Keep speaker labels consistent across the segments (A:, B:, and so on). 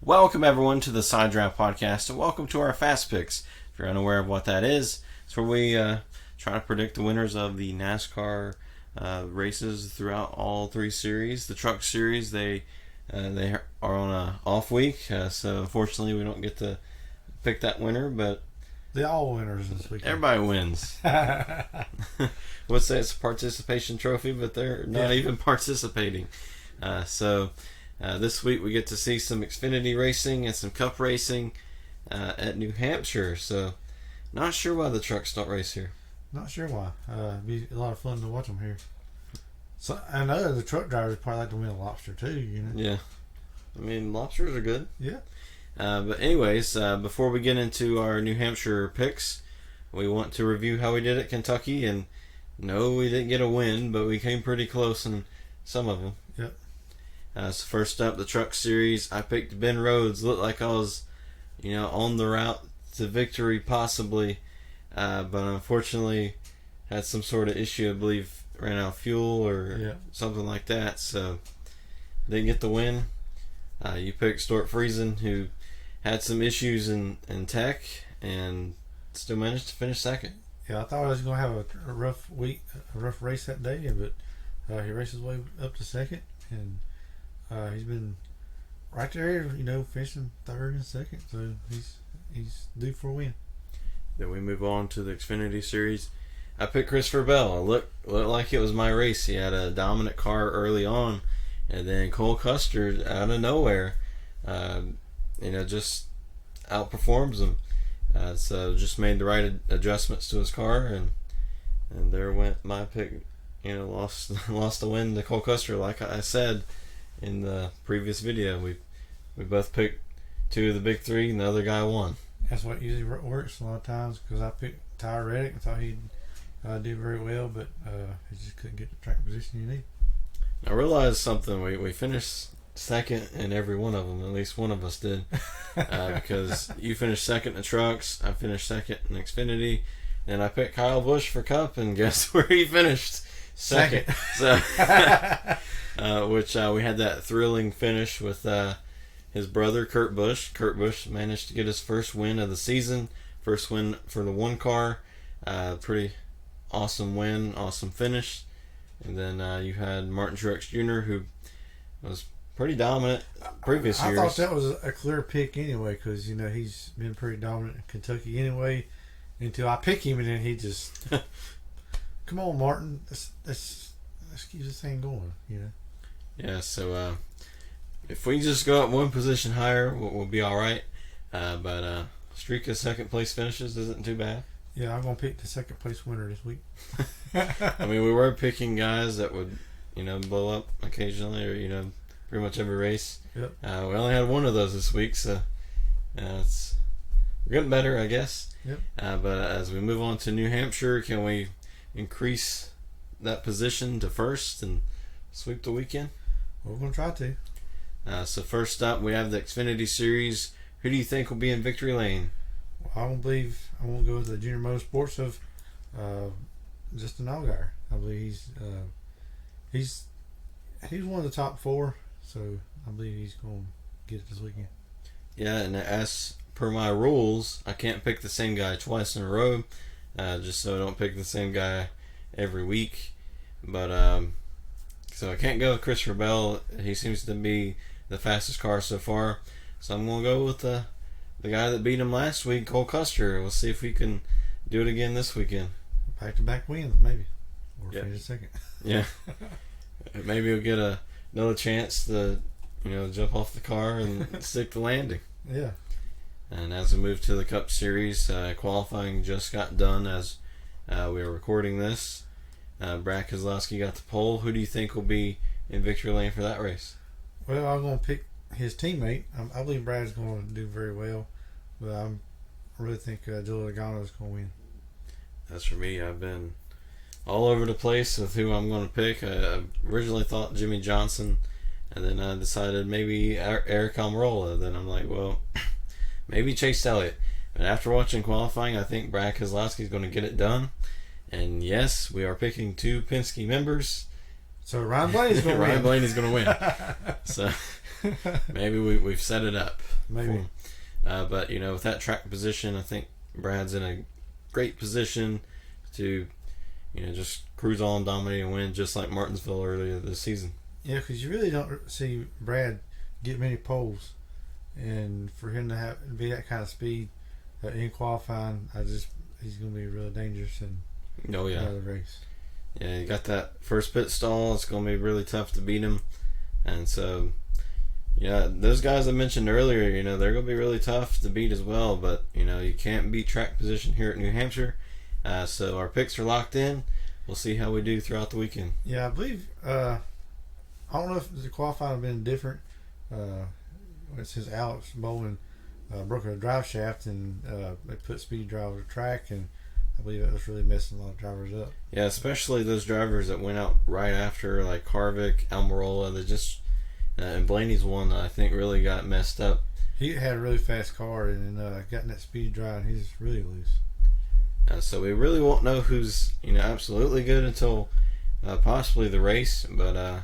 A: Welcome everyone to the Side Draft Podcast, and welcome to our Fast Picks. If you're unaware of what that is, it's where we try to predict the winners of the NASCAR races throughout all three series. The Truck Series, they are on a off week, so unfortunately we don't get to pick that winner, but
B: they're all winners this weekend.
A: Everybody wins. We'll say it's a participation trophy, but they're not even participating. So this week we get to see some Xfinity racing and some Cup racing at New Hampshire. So not sure why the trucks don't race here.
B: Not sure why. It'd be a lot of fun to watch them here. So I know the truck drivers probably like to win a lobster too. You know.
A: Yeah. I mean, lobsters are good.
B: Yeah.
A: But anyways, before we get into our New Hampshire picks, we want to review how we did at Kentucky. And no, we didn't get a win, but we came pretty close in some of them.
B: Yep.
A: So first up, the Truck Series. I picked Ben Rhodes. Looked like I was, on the route to victory possibly, but unfortunately had some sort of issue. I believe ran out of fuel or something like that. So didn't get the win. You picked Stuart Friesen, who had some issues in tech and still managed to finish second.
B: Yeah, I thought I was going to have a rough week, a rough race that day, but he raced his way up to second, and he's been right there, finishing third and second, so he's due for a win.
A: Then we move on to the Xfinity Series. I picked Christopher Bell. It looked like it was my race. He had a dominant car early on, and then Cole Custer out of nowhere, just outperforms him. So just made the right adjustments to his car, and there went my pick. Lost the win to Cole Custer, like I said in the previous video. We both picked two of the big three, and the other guy won.
B: That's what usually works a lot of times, because I picked Ty Reddick. I thought he'd do very well, but he just couldn't get the track position you need.
A: I realized something. We finished second in every one of them. At least one of us did. Because you finished second in trucks, I finished second in Xfinity, and I picked Kyle Busch for Cup, and guess where he finished? Second. So, which we had that thrilling finish with his brother Kurt Busch. Kurt Busch managed to get his first win of the season, first win for the one car. Pretty awesome win, awesome finish. And then you had Martin Truex Jr., who was pretty dominant previous years.
B: I thought that was a clear pick anyway, because he's been pretty dominant in Kentucky anyway. Until I pick him, and then he just, come on, Martin, let's keep this thing going.
A: Yeah. So if we just go up one position higher, we'll be all right. But streak of second place finishes isn't too bad.
B: Yeah, I'm gonna pick the second place winner this week.
A: I mean, we were picking guys that would, blow up occasionally, or pretty much every race.
B: Yep.
A: We only had one of those this week, so we're getting better, I guess.
B: Yep.
A: But as we move on to New Hampshire, can we increase that position to first and sweep the weekend?
B: Well, we're gonna try to.
A: So first up, we have the Xfinity Series. Who do you think will be in victory lane?
B: Well, I won't go with the Junior Motorsports of Justin Allgaier. I believe he's one of the top four, so I believe he's going to get it this weekend.
A: Yeah, and as per my rules, I can't pick the same guy twice in a row, just so I don't pick the same guy every week. But so I can't go with Christopher Bell. He seems to be the fastest car so far, so I'm going to go with the guy that beat him last week, Cole Custer. We'll see if we can do it again this weekend.
B: Back-to-back wins, maybe. Or finish second.
A: Yeah. Maybe we'll get another chance to, jump off the car and stick the landing.
B: Yeah.
A: And as we move to the Cup Series, qualifying just got done as we are recording this. Brad Keselowski got the pole. Who do you think will be in victory lane for that race?
B: Well, I'm going to pick his teammate. I believe Brad's going to do very well, but I really think Joe Logano is going to win.
A: As for me, I've been all over the place with who I'm going to pick. I originally thought Jimmy Johnson, and then I decided maybe Eric Almirola. Then I'm like, well, maybe Chase Elliott. And after watching qualifying, I think Brad Keselowski is going to get it done. And yes, we are picking two Penske members.
B: So Ryan Blaney's going to win.
A: Ryan Blaney's going to win. So maybe we've set it up.
B: Maybe.
A: But with that track position, I think Brad's in a great position to just cruise on, dominate, and win, just like Martinsville earlier this season.
B: Yeah, because you really don't see Brad get many poles, and for him to be that kind of speed in qualifying, he's going to be really dangerous in the race.
A: Yeah, you got that first pit stall. It's going to be really tough to beat him, and so those guys I mentioned earlier, they're going to be really tough to beat as well. But you can't beat track position here at New Hampshire. So our picks are locked in. We'll see how we do throughout the weekend.
B: Yeah, I believe. I don't know if the qualifying have been different since Alex Bowman broke a drive shaft and they put speed drive on the track, and I believe that was really messing a lot of drivers up.
A: Yeah, especially those drivers that went out right after, like Harvick, Almirola. They just and Blaney's one that I think really got messed up.
B: He had a really fast car and got in that speed drive, and he's really loose.
A: So we really won't know who's absolutely good until possibly the race, but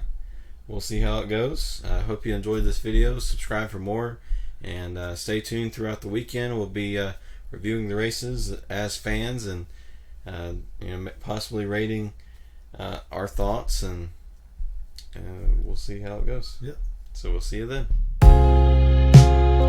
A: we'll see how it goes. I hope you enjoyed this video. Subscribe for more, and stay tuned throughout the weekend. We'll be reviewing the races as fans, and possibly rating our thoughts, and we'll see how it goes.
B: Yep.
A: So we'll see you then.